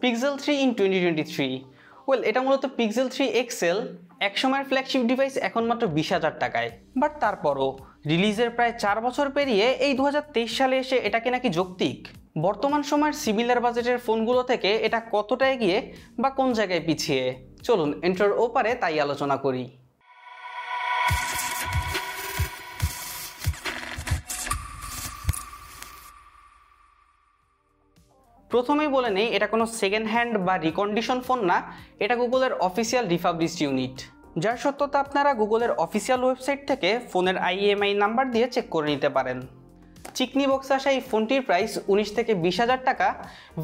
Pixel 3 in 2023। Well, এটা মূলত pixel 3 Excel, এক সময়ের ফ্ল্যাগশিপ ডিভাইস, এখন মাত্র 20,000 টাকায়। বাট তারপরও রিলিজের প্রায় 4 বছর পেরিয়ে এই 2023 সালে এসে এটাকে নাকি যৌক্তিক। বর্তমান সময়ের সিমিলার বাজেটের ফোনগুলো থেকে এটা কতটা এগিয়ে বা কোন জায়গায় পিছিয়ে, চলুন ইন্ট্রোর ওপারে তাই আলোচনা করি। প্রথমেই বলে নেই, এটা কোনো সেকেন্ড হ্যান্ড বা রিকন্ডিশন ফোন না, এটা গুগলের অফিসিয়াল রিফাবলিশড ইউনিট, যার সত্যতা আপনারা গুগলের অফিসিয়াল ওয়েবসাইট থেকে ফোনের IMEI নাম্বার দিয়ে চেক করে নিতে পারেন। চিকনি বক্সে আসা এই ফোনটির প্রাইস 19 থেকে 20,000 টাকা,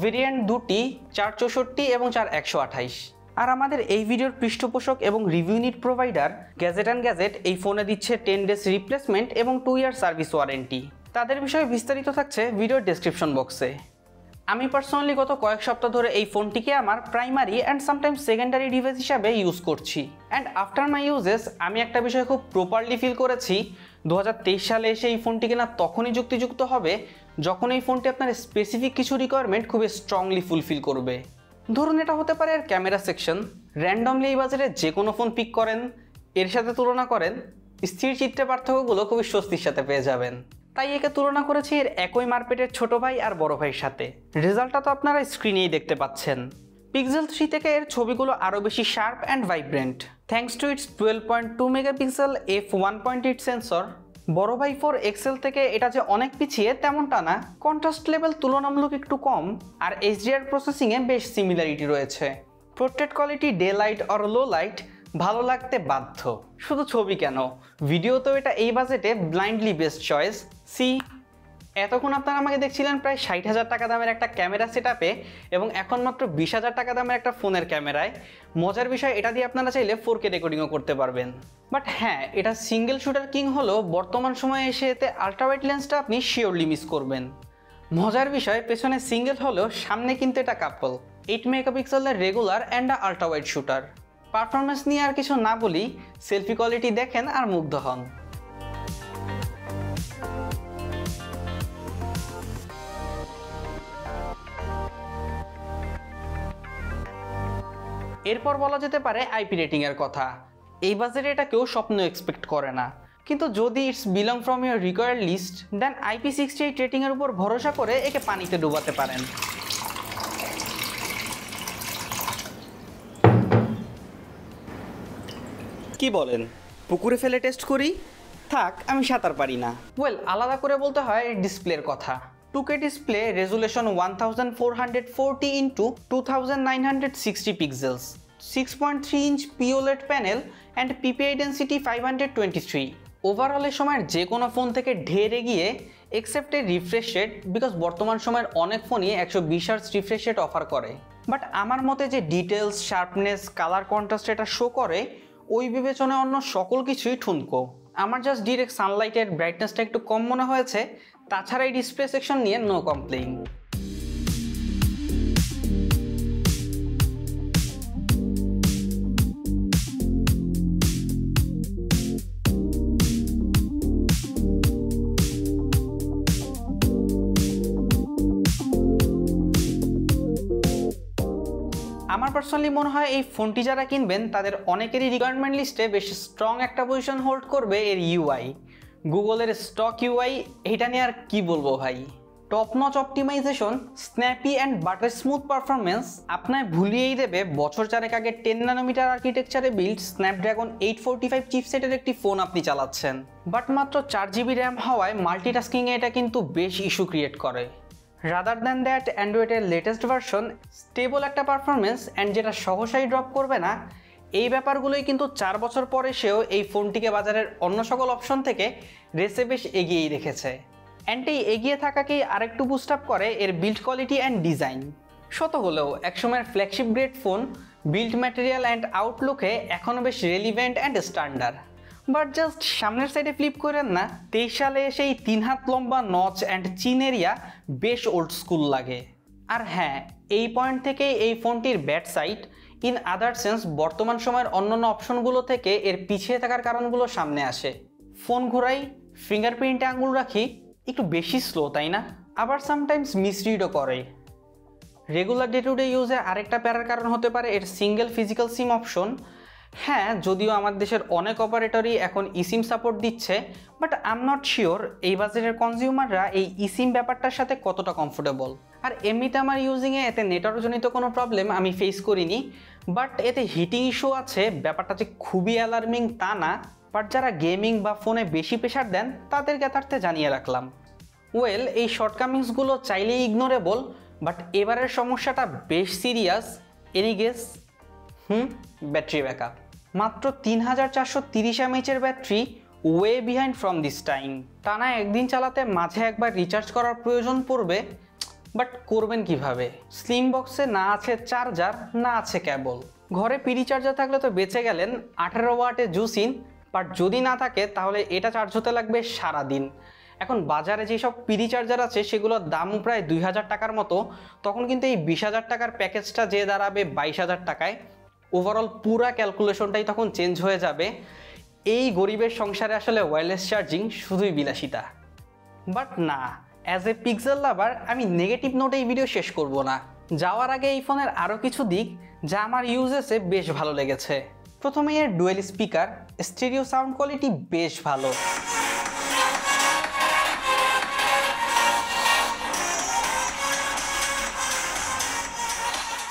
ভেরিয়েন্ট দুটি 464 এবং 4128। আর আমাদের এই ভিডিওর পৃষ্ঠপোষক এবং রিভিউ ইউনিট প্রোভাইডার গ্যাজেট এই ফোনে দিচ্ছে 10 ডেজ রিপ্লেসমেন্ট এবং 2 ইয়ার সার্ভিস ওয়ারেন্টি। তাদের বিষয়ে বিস্তারিত থাকছে ভিডিওর ডেসক্রিপশন বক্সে। আমি পার্সোনালি গত কয়েক সপ্তাহ ধরে এই ফোনটিকে আমার primary and sometimes secondary device হিসাবে ইউজ করছি। অ্যান্ড আফটার মাই ইউজেস আমি একটা বিষয় খুব প্রপারলি ফিল করেছি, 2023 সালে এসে এই ফোনটি কেনা তখনই যুক্তিযুক্ত হবে যখন এই ফোনটি আপনার স্পেসিফিক কিছু রিকোয়ারমেন্ট খুবই স্ট্রংলি ফুলফিল করবে। ধরুন, এটা হতে পারে এর ক্যামেরা সেকশন, র্যান্ডমলি এই বাজারে যে কোনো ফোন পিক করেন, এর সাথে তুলনা করেন, স্থির চিত্রে পার্থক্যগুলো খুবই স্বস্তির সাথে পেয়ে যাবেন। তাই একে তুলনা করেছি এর একই মার্কেটের ছোট ভাই আর বড় ভাইয়ের সাথে। রেজাল্টটা তো আপনারা স্ক্রিনেই দেখতে পাচ্ছেন। পিক্সেল 3 থেকে এর ছবিগুলো আরও বেশি sharp and vibrant thanks to its 12.2 megapixel f1.8 sensor. বড় ভাই 4 এক্সেল থেকে এটা যে অনেক পিছিয়ে তেমনটা না, কন্ট্রাস্ট লেভেল তুলনামূলক একটু কম, আর HDR প্রসেসিংয়ে বেশ সিমিলারিটি রয়েছে। Portrait quality day light or low light ভালো লাগতে বাধ্য। শুধু ছবি কেন, ভিডিওতেও এটা এই বাজেটে ব্লাইন্ডলি বেস্ট চয়েস। এতক্ষণ আপনারা আমাকে দেখছিলেন প্রায় 60,000 টাকা দামের একটা ক্যামেরা সেটআপে এবং এখন মাত্র 20,000 টাকা দামের একটা ফোনের ক্যামেরায়। মজার বিষয়, এটা দিয়ে আপনারা চাইলে 4K রেকর্ডিংও করতে পারবেন। বাট হ্যাঁ, এটা সিঙ্গেল শুটার কিং হলেও বর্তমান সময়ে এসে এতে আল্ট্রাওয়াইড লেন্সটা আপনি শিওরলি মিস করবেন। মজার বিষয়, পেছনে সিঙ্গেল হলেও সামনে কিন্তু এটা কাপল, 8 মেগাপিক্সেলের regular and ultrawide shooter. Performance নিয়ে আর কিছু না বলি, সেলফি কোয়ালিটি দেখেন আর মুগ্ধ হন। এরপর বলা যেতে পারে IP রেটিং এর কথা। এই বাজারে এটা কেউ স্বপ্ন এক্সপেক্ট করে না, কিন্তু যদি it's belong from your required list, then IP68 rating এর উপর ভরসা করে একে পানিতে ডুবাতে পারেন। কি বলেন, পুকুরে ফেলে টেস্ট করি? থাক, আমি সাঁতার পারি না। ওয়েল, আলাদা করে বলতে হয় ডিসপ্লের কথা। 2K display, resolution 1440 into 2960 pixels, 6.3 inch POLED panel and PPI density 523। ওভারঅলের সময়ের যে কোনো ফোন থেকে ঢের এগিয়ে, except A refresh rate, because বর্তমান সময়ের অনেক ফোনই 120 Hz রিফ্রেশ রেট অফার করে। বাট আমার মতে যে ডিটেলস, শার্পনেস, কালার কন্ট্রাস্ট এটা শো করে, ওই বিবেচনায় অন্য সকল কিছুই ঠুনকো। আমার জাস্ট ডিরেক্ট সানলাইটের ব্রাইটনেসটা একটু কম মনে হয়েছে, তাছাড়া এই ডিসপ্লে সেকশন নিয়ে নো কমপ্লেইন। আমার পার্সোনালি মনে হয় এই ফোনটি যারা কিনবেন তাদের অনেকেরই রিকোয়ারমেন্ট লিস্টে বেশ স্ট্রং একটা পজিশন হোল্ড করবে এর UI। গুগলের স্টক UI, এটা নিয়ে আর কি বলবো ভাই। Top notch optimization, snappy and butter smooth performance আপনায় ভুলিয়েই দেবে বছর 4 আগে 10 ন্যানোমিটার আর্কিটেকচারে বিল্ড স্ন্যাপড্রাগন 845 চিপসেটের একটি ফোন আপনি চালাচ্ছেন। বাট মাত্র 4GB র্যাম হওয়ায় মাল্টিটাস্কিংয়ে এটা কিন্তু বেশ ইস্যু ক্রিয়েট করে। রাদার দ্যান দ্যাট, অ্যান্ড্রয়েডের লেটেস্ট ভার্সন স্টেবল একটা পারফরমেন্স অ্যান্ড যেটা সহসাই ড্রপ করবে না, এই ব্যাপারগুলোই কিন্তু 4 বছর পরে সেও এই ফোনটিকে বাজারের অন্য সকল অপশন থেকে রেসে বেশ এগিয়েই রেখেছে। অ্যান্ড এই এগিয়ে থাকাকেই আরেকটু বুস্ট আপ করে এর বিল্ড কোয়ালিটি অ্যান্ড ডিজাইন। শত হলেও একসময়ের flagship grade phone, build material and আউটলুকে এখনও বেশ relevant and standard. But just সামনের সাইডে ফ্লিপ করেন না, 23 সালে সেই 3 হাত লম্বা নচ অ্যান্ড চিন এরিয়া বেশ ওল্ড স্কুল লাগে। আর হ্যাঁ, এই পয়েন্ট থেকেই এই ফোনটির bad side, in other sense বর্তমান সময়ের অন্যান্য অপশনগুলো থেকে এর পিছিয়ে থাকার কারণগুলো সামনে আসে। ফোন ঘোরাই, ফিঙ্গারপ্রিন্টে আঙুল রাখি, একটু বেশি স্লো তাই না? আবার সামটাইমস মিসরিডও করে। রেগুলার ডে টু ডে ইউজে আরেকটা প্যারার কারণ হতে পারে এর সিঙ্গেল ফিজিক্যাল সিম অপশন। হ্যাঁ, যদিও আমার দেশের অনেক অপারেটরই এখন ইসিম সাপোর্ট দিচ্ছে, but I am not sure এই বাজেটের কনজিউমাররা এই ইসিম ব্যাপারটার সাথে কতটা কমফোর্টেবল। আর এমনিতে আমার ইউজিংয়ে এতে নেটওয়ার্কজনিত কোনো প্রবলেম আমি ফেস করিনি, বাট এতে হিটিং ইস্যু আছে। ব্যাপারটা যে খুবই অ্যালার্মিং তা না, বাট যারা গেমিং বা ফোনে বেশি প্রেশার দেন তাদের জ্ঞাতার্থে জানিয়ে রাখলাম। ওয়েল, এই শর্টকামিংসগুলো চাইলেই ইগনোরেবল, বাট এবারের সমস্যাটা বেশ serious. Any guess? Battery backup. মাত্র 3430 mAh battery, way behind from this time. টানা একদিন চালাতে মাঝে একবার রিচার্জ করার প্রয়োজন পড়বে, বাট করবেন কিভাবে? স্লিম বক্সে না আছে চার্জার, না আছে কেবল। ঘরে পিডি চার্জার থাকলে তো বেঁচে গেলেন, 18 ওয়াটে জুসিন, বাট যদি না থাকে তাহলে এটা চার্জ হতে লাগবে সারাদিন। এখন বাজারে যেসব পিডি চার্জার আছে সেগুলোর দামও প্রায় 2000 টাকার মতো, তখন কিন্তু এই 20,000 টাকার প্যাকেজটা যে দাঁড়াবে 22,000 টাকায়। ওভারঅল পুরা ক্যালকুলেশনটাই তখন চেঞ্জ হয়ে যাবে। এই গরিবের সংসারে আসলে ওয়্যারলেস চার্জিং শুধুই বিলাসিতা। বাট না, অ্যাজ এ পিক্সেল লাভার আমি নেগেটিভ নোটে এই ভিডিও শেষ করব না। যাওয়ার আগে এই ফোনের আরও কিছু দিক যা আমার ইউজেসে বেশ ভালো লেগেছে। প্রথমে এর dual speaker, stereo sound quality বেশ ভালো।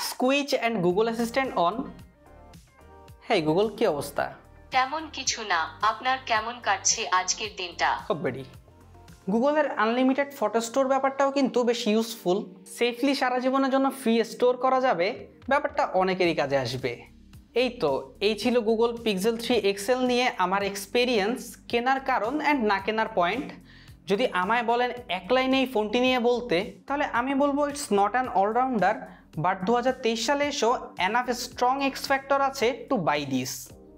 স্কুইচ অ্যান্ড গুগল অ্যাসিস্ট্যান্ট অন। হ্যাঁ গুগল, কি অবস্থা? তেমন কিছু না, আপনার কেমন কাটছে আজকের দিনটা? খুব বেডি। গুগলের আনলিমিটেড ফটো স্টোর ব্যাপারটাও কিন্তু বেশ ইউজফুল। সেফলি সারা জীবনের জন্য ফ্রি স্টোর করা যাবে, ব্যাপারটা অনেকেরই কাজে আসবে। এই ছিল গুগল পিক্সেল 3 XL নিয়ে আমার এক্সপেরিয়েন্স, কেনার কারণ অ্যান্ড না কেনার পয়েন্ট। যদি আমায় বলেন এক লাইনে এই ফোনটি নিয়ে বলতে, তাহলে আমি বলবো it's not an allrounder, but 2023 সালে এসেও এনাফ স্ট্রং এক্স ফ্যাক্টর আছে টু বাই দিস।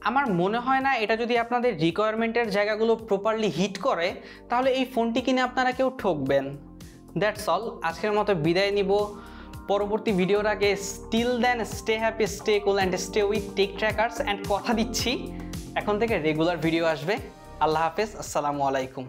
আমার মনে হয় না এটা যদি আপনাদের রিকোয়ারমেন্টের জায়গাগুলো প্রপারলি হিট করে তাহলে এই ফোনটি কিনে আপনারা কেউ ঠকবেন। দ্যাটস অল, আজকের মতো বিদায় নিব। পরবর্তী ভিডিওর আগে still then stay happy, stay cool and stay with tech trackers, and কথা দিচ্ছি এখন থেকে রেগুলার ভিডিও আসবে। আল্লাহ হাফেজ, আসসালামু আলাইকুম।